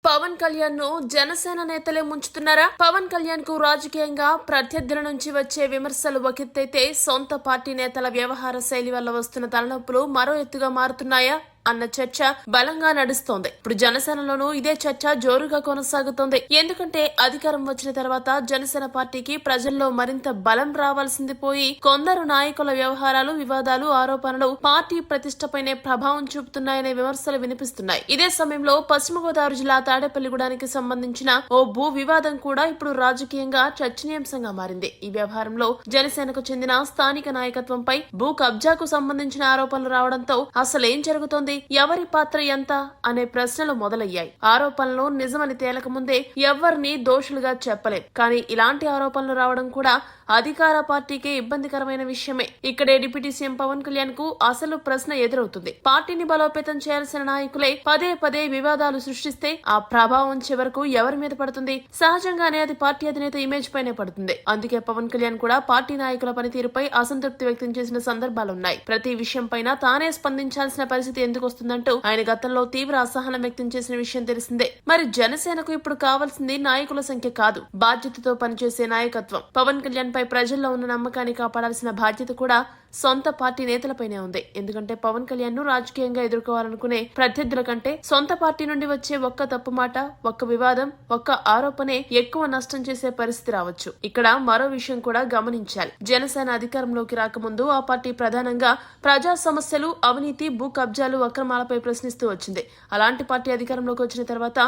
పవన్ కళ్యాణ్ ను జనసేన నేతలే ముంచుతున్నారా? పవన్ కళ్యాణ్ కు రాజకీయంగా ప్రత్యర్థుల నుంచి వచ్చే విమర్శలు ఒకెత్తైతే సొంత పార్టీ నేతల వ్యవహార శైలి వల్ల వస్తున్న తలనొప్పులు మరో ఎత్తుగా మారుతున్నాయా అన్న చర్చ బలంగా నడుస్తోంది. ఇప్పుడు జనసేనలోనూ ఇదే చర్చ జోరుగా కొనసాగుతోంది. ఎందుకంటే అధికారం వచ్చిన తర్వాత జనసేన పార్టీకి ప్రజల్లో మరింత బలం రావాల్సింది పోయి కొందరు నాయకుల వ్యవహారాలు, వివాదాలు, ఆరోపణలు పార్టీ ప్రతిష్టపైనే ప్రభావం చూపుతున్నాయనే విమర్శలు వినిపిస్తున్నాయి. ఇదే సమయంలో పశ్చిమ గోదావరి జిల్లా తాడేపల్లిగూడానికి సంబంధించిన ఓ భూ వివాదం కూడా ఇప్పుడు రాజకీయంగా చర్చనీయాంశంగా మారింది. ఈ వ్యవహారంలో జనసేనకు చెందిన స్థానిక నాయకత్వంపై భూ కబ్జాకు సంబంధించిన ఆరోపణలు రావడంతో అసలేం జరుగుతోంది, ఎవరి పాత్ర ఎంత అనే ప్రశ్నలు మొదలయ్యాయి. ఆరోపణలు నిజమని తేలకముందే ఎవరిని దోషులుగా చెప్పలేం. కానీ ఇలాంటి ఆరోపణలు రావడం కూడా అధికార పార్టీకే ఇబ్బందికరమైన విషయమే. ఇక్కడే డిప్యూటీ సీఎం పవన్ కళ్యాణ్ కు అసలు ప్రశ్న ఎదురవుతుంది. పార్టీని బలోపేతం చేయాల్సిన నాయకులే పదే పదే వివాదాలు సృష్టిస్తే ఆ ప్రభావం చివరకు ఎవరి మీద పడుతుంది? సహజంగానే అది పార్టీ అధినేత ఇమేజ్ పైనే పడుతుంది. అందుకే పవన్ కళ్యాణ్ కూడా పార్టీ నాయకుల పనితీరుపై అసంతృప్తి వ్యక్తం చేసిన సందర్భాలున్నాయి. ప్రతి విషయం పైన తానే స్పందించాల్సిన పరిస్థితి ఎందుకు వస్తుందంటూ ఆయన గతంలో తీవ్ర అసహనం వ్యక్తం చేసిన విషయం తెలిసిందే. మరి జనసేనకు ఇప్పుడు కావాల్సింది నాయకుల సంఖ్య కాదు, బాధ్యతతో పనిచేసే నాయకత్వం. పవన్ కళ్యాణ్ పై ప్రజల్లో ఉన్న నమ్మకాన్ని కాపాడాల్సిన బాధ్యత కూడా సొంత పార్టీ నేతలపైనే ఉంది. ఎందుకంటే పవన్ కళ్యాణ్ ను రాజకీయంగా ఎదుర్కోవాలనుకునే ప్రత్యర్థుల కంటే సొంత పార్టీ నుండి వచ్చే ఒక్క తప్పు మాట, ఒక్క వివాదం, ఒక్క ఆరోపణే ఎక్కువ నష్టం చేసే పరిస్థితి రావచ్చు. ఇక్కడ మరో విషయం కూడా గమనించాలి. జనసేన అధికారంలోకి రాకముందు ఆ పార్టీ ప్రధానంగా ప్రజా సమస్యలు, అవినీతి, భూ కబ్జాలు, అక్రమాలపై ప్రశ్నిస్తూ వచ్చింది. అలాంటి పార్టీ అధికారంలోకి వచ్చిన తర్వాత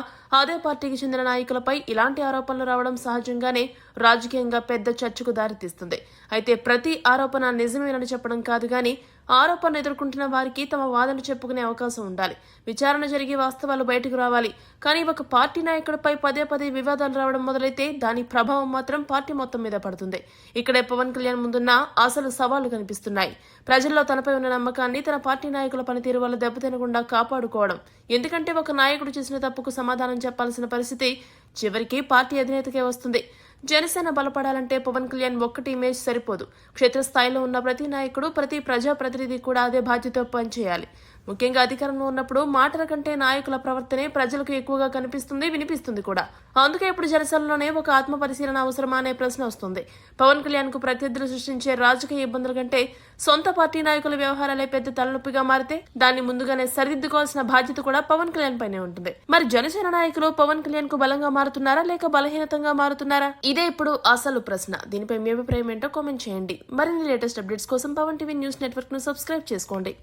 అదే పార్టీకి చెందిన నాయకులపై ఇలాంటి ఆరోపణలు రావడం సహజంగానే రాజకీయంగా పెద్ద చర్చకు దారితీస్తుంది. అయితే ప్రతి ఆరోపణ నిజమేనని చెప్పడం కాదు గాని ఆరోపణలు ఎదుర్కొంటున్న వారికి తమ వాదన చెప్పుకునే అవకాశం ఉండాలి. విచారణ జరిగి వాస్తవాలు బయటకు రావాలి. కానీ ఒక పార్టీ నాయకుడిపై పదే పదే వివాదాలు రావడం మొదలైతే దాని ప్రభావం మాత్రం పార్టీ మొత్తం మీద పడుతుంది. ఇక్కడే పవన్ కళ్యాణ్ ముందున్న అసలు సవాళ్లు కనిపిస్తున్నాయి. ప్రజల్లో తనపై ఉన్న నమ్మకాన్ని తన పార్టీ నాయకుల పనితీరు వల్ల దెబ్బతినకుండా కాపాడుకోవడం. ఎందుకంటే ఒక నాయకుడు చేసిన తప్పుకు సమాధానం చెప్పాల్సిన పరిస్థితి చివరికి పార్టీ అధినేతకే వస్తుంది. జనసేన బలపడాలంటే పవన్ కళ్యాణ్ ఒక్కటి ఇమేజ్ సరిపోదు. క్షేత్రస్థాయిలో ఉన్న ప్రతి నాయకుడు, ప్రతి ప్రజాప్రతినిధి కూడా అదే బాధ్యతతో పనిచేయాలి. ముఖ్యంగా అధికారంలో ఉన్నప్పుడు మాటల కంటే నాయకుల ప్రవర్తనే ప్రజలకు ఎక్కువగా కనిపిస్తుంది, వినిపిస్తుంది కూడా. అందుకే ఇప్పుడు జనసేనలోనే ఒక ఆత్మ పరిశీలన అవసరమా అనే ప్రశ్న వస్తుంది. పవన్ కళ్యాణ్ కు ప్రత్యర్థులు సృష్టించే రాజకీయ ఇబ్బందుల కంటే సొంత పార్టీ నాయకుల వ్యవహారాలే పెద్ద తలనొప్పిగా మారితే దాన్ని ముందుగానే సరిదిద్దుకోవాల్సిన బాధ్యత కూడా పవన్ కళ్యాణ్ పైనే ఉంటుంది. మరి జనసేన నాయకులు పవన్ కళ్యాణ్ కు బలంగా మారుతున్నారా లేక బలహీనతంగా మారుతున్నారా? ఇదే ఇప్పుడు అసలు ప్రశ్న. దీనిపై మీ అభిప్రాయం ఏంటో కామెంట్ చేయండి. మరిన్ని లేటెస్ట్ అప్డేట్స్ కోసం పవన్ టీవీ న్యూస్ నెట్వర్క్ ను సబ్స్క్రైబ్ చేసుకోండి.